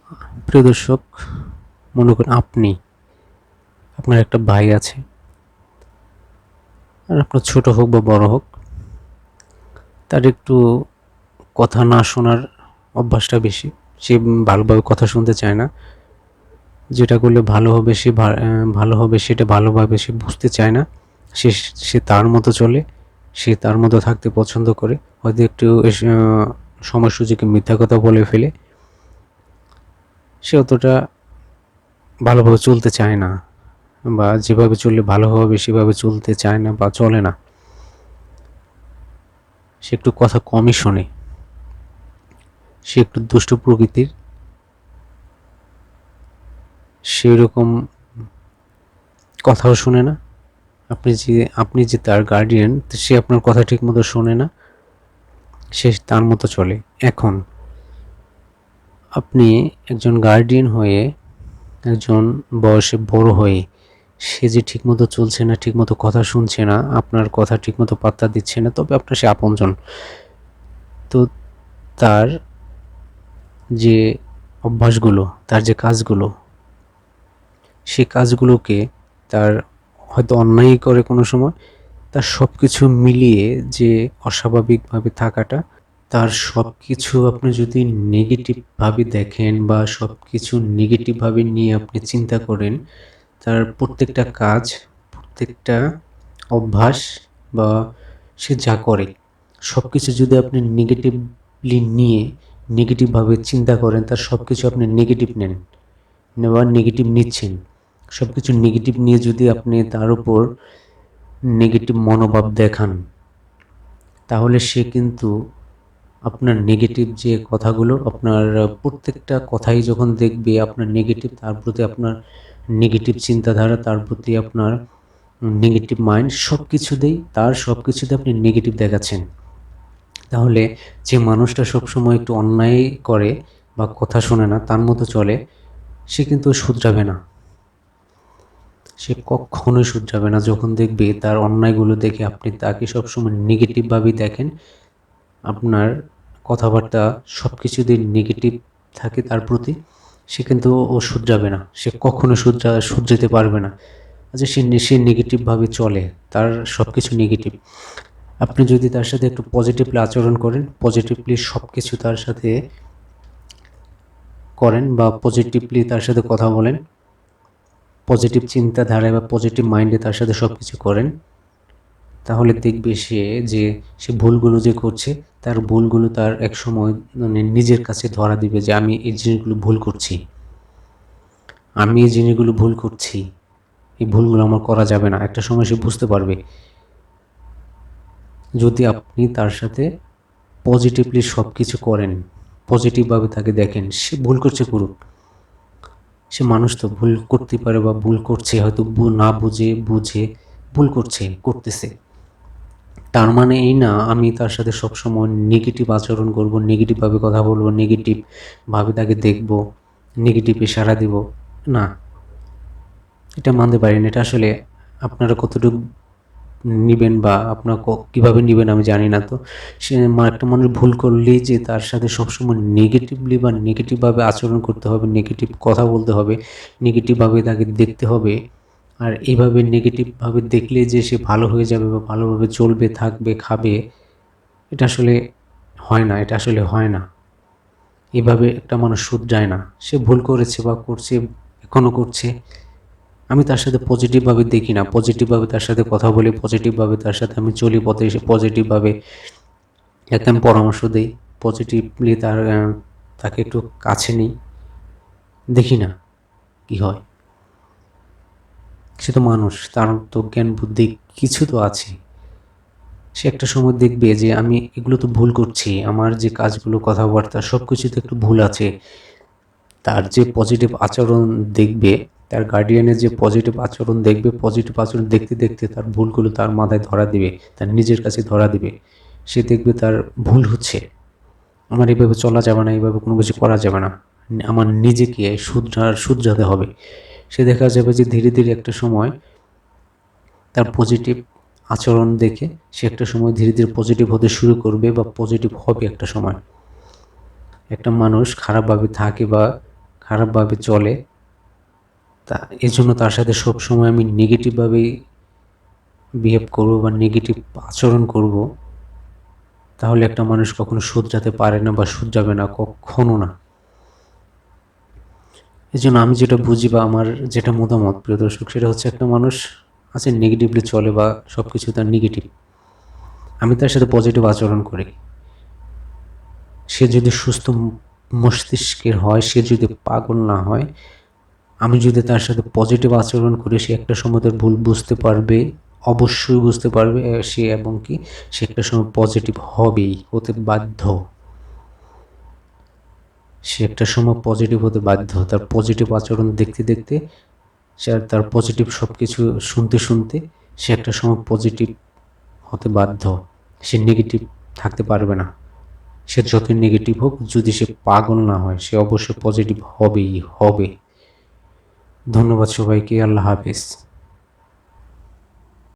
প্রিয় দর্শক, মনে করুন আপনার একটা ভাই আছে, আর আপনার ছোট হোক বা বড় হোক, তার একটু কথা না শোনার অভ্যাসটা বেশি। সে ভালোভাবে কথা শুনতে চায় না। যেটা করলে ভালো হবে সেটা ভালোভাবে সে বুঝতে চায় না। সে সে তার মতো চলে, সে তার মতো থাকতে পছন্দ করে। হয়তো একটু সময় সুযোগে মিথ্যা কথা বলে ফেলে। সে অতটা ভালোভাবে চলতে চায় না, বা যেভাবে চললে ভালো হবে সেভাবে চলতে চায় না বা চলে না। সে একটু কথা কমই শোনে। সে একটু দুষ্ট প্রকৃতির। সেরকম কথাও শোনে না। আপনি যে তার গার্ডিয়ান, সে আপনার কথা ঠিক মতো শোনে না, সে তার মতো চলে। এখন আপনি একজন গার্ডিয়ান হয়ে, একজন বয়সে বড় হয়ে, সে যে ঠিকমতো চলছে না, ঠিকমতো কথা শুনছে না, আপনার কথা ঠিকমতো পাত্তা দিচ্ছে না, তবে আপনার সে আপনজন। তো তার যে অভ্যাসগুলো, তার যে কাজগুলো, সে কাজগুলোকে তার হয়তো অন্যায়ই করে কোনো সময়, তার সব কিছু মিলিয়ে যে অস্বাভাবিকভাবে থাকাটা, তার সব কিছু আপনি যদি নেগেটিভভাবে দেখেন বা সব কিছু নেগেটিভভাবে নিয়ে আপনি চিন্তা করেন, তার প্রত্যেকটা কাজ, প্রত্যেকটা অভ্যাস বা সে যা করে, সব কিছু যদি আপনি নেগেটিভলি নিয়ে নেগেটিভভাবে চিন্তা করেন, তার সব কিছু আপনি নেগেটিভ নেন, নেওয়ার নেগেটিভ নিচ্ছেন, সব কিছু নেগেটিভ নিয়ে যদি আপনি তার উপর নেগেটিভ মনোভাব দেখান, তাহলে সে কিন্তু আপনার নেগেটিভ যে কথাগুলো, আপনার প্রত্যেকটা কথাই যখন দেখবে আপনার নেগেটিভ, তার প্রতি আপনার নেগেটিভ চিন্তাধারা, তার প্রতি আপনার নেগেটিভ মাইন্ড, সব কিছুতেই তার সব কিছুতে আপনি নেগেটিভ দেখাচ্ছেন, তাহলে যে মানুষটা সবসময় একটু অন্যায় করে বা কথা শোনে না, তার মতো চলে, সে কিন্তু শুধরাবে না। সে কখনোই শুধরাবে না। যখন দেখবে তার অন্যায়গুলো দেখে আপনি তাকে সবসময় নেগেটিভভাবেই দেখেন, আপনার কথাবার্তা সব কিছুতেই নেগেটিভ থাকে তার প্রতি, সে কিন্তু শুধরাবে না। সে কখনো শুধরাতে পারবে না। আচ্ছা, সে নেগেটিভভাবে চলে, তার সব কিছু নেগেটিভ। আপনি যদি তার সাথে একটু পজিটিভলি আচরণ করেন, পজিটিভলি সব কিছু তার সাথে করেন বা পজিটিভলি তার সাথে কথা বলেন, পজিটিভ চিন্তাধারায় বা পজিটিভ মাইন্ডে তার সাথে সব কিছু করেন, তাহলে দেখবে সে ভুলগুলো যে করছে, তার ভুলগুলো তার এক সময় মানে নিজের কাছে ধরা দিবে যে আমি এই জিনিসগুলো ভুল করছি, আমি এই জিনিসগুলো ভুল করছি, এই ভুলগুলো আমার করা যাবে না। একটা সময় সে বুঝতে পারবে। যদি আপনি তার সাথে পজিটিভলি সব কিছু করেন, পজিটিভভাবে তাকে দেখেন, সে ভুল করছে করুক, সে মানুষ তো ভুল করতে পারে বা ভুল করছে, হয়তো না বুঝে ভুল করতেছে। তার মানে এই না আমি তার সাথে সবসময় নেগেটিভ আচরণ করব, নেগেটিভভাবে কথা বলবো, নেগেটিভভাবে তাকে দেখব, নেগেটিভ ইশারা দিব। না, এটা মানতে পারি না। এটা আসলে আপনারা কতটুকু নিবেন বা আপনারা কীভাবে নিবেন আমি জানি না। তো সে একটা মানুষ ভুল করলেই যে তার সাথে সবসময় নেগেটিভলি বা নেগেটিভভাবে আচরণ করতে হবে, নেগেটিভ কথা বলতে হবে, নেগেটিভভাবে তাকে দেখতে হবে, আর এইভাবে নেগেটিভভাবে দেখলে যে সে ভালো হয়ে যাবে বা ভালোভাবে চলবে, থাকবে, খাবে, এটা আসলে হয় না। এটা আসলে হয় না। এভাবে একটা মানুষ শুধরায় না। সে ভুল করেছে বা করছে, এখনও করছে, আমি তার সাথে পজিটিভভাবে দেখি না, পজিটিভভাবে তার সাথে কথা বলি, পজিটিভভাবে তার সাথে আমি চলি পথে, এসে পজিটিভভাবে তাকে আমি পরামর্শ দিই, পজিটিভলি তাকে একটু কাছে নিই, দেখি না কি হয়। সে তো মানুষ, তার তো জ্ঞান বুদ্ধি কিছু তো আছে। সে একটা সময় দেখবে যে আমি এগুলো তো ভুল করছি, আমার যে কাজগুলো, কথাবার্তা সব কিছুতে একটু ভুল আছে। তার যে পজিটিভ আচরণ দেখবে, তার গার্ডিয়ানের যে পজিটিভ আচরণ দেখবে, পজিটিভ আচরণ দেখতে দেখতে তার ভুলগুলো তার মাথায় ধরা দিবে, তার নিজের কাছে ধরা দিবে। সে দেখবে তার ভুল হচ্ছে, আমার এইভাবে চলা যাবে না, এইভাবে কোনো কিছু করা যাবে না, আমার নিজেকে শুধরাতে হবে। সে দেখা যাবে যে ধীরে ধীরে একটা সময় তার পজিটিভ আচরণ দেখে সে একটা সময় ধীরে ধীরে পজিটিভ হতে শুরু করবে বা পজিটিভ হবে একটা সময়। একটা মানুষ খারাপভাবে থাকে বা খারাপভাবে চলে, তা এই জন্য তার সাথে সবসময় আমি নেগেটিভভাবেই বিহেভ করবো বা নেগেটিভ আচরণ করব, তাহলে একটা মানুষ কখনো শুধরাতে পারে না বা শুধরাবে না, কখনো না। এই জন্য আমি যেটা বুঝি বা আমার যেটা মতামত প্রিয় দর্শক, সেটা হচ্ছে একটা মানুষ আছে নেগেটিভলি চলে বা সব কিছু তার নেগেটিভ, আমি তার সাথে পজিটিভ আচরণ করি। সে যদি সুস্থ মস্তিষ্কের হয়, সে যদি পাগল না হয়, আমি যদি তার সাথে পজিটিভ আচরণ করি, সে একটা সময় তার ভুল বুঝতে পারবে, অবশ্যই বুঝতে পারবে সে, এবং কি সে একটা সময় পজিটিভ হবেই, হতে বাধ্য। সে একটা সময় পজিটিভ হতে বাধ্য, তার পজিটিভ আচরণ দেখতে দেখতে, সে তার পজিটিভ সব কিছু শুনতে শুনতে সে একটা সময় পজিটিভ হতে বাধ্য। সে নেগেটিভ থাকতে পারবে না। সে যতই নেগেটিভ হোক, যদি সে পাগল না হয়, সে অবশ্যই পজিটিভ হবেই হবে। ধন্যবাদ সবাইকে, আল্লাহ হাফেজ।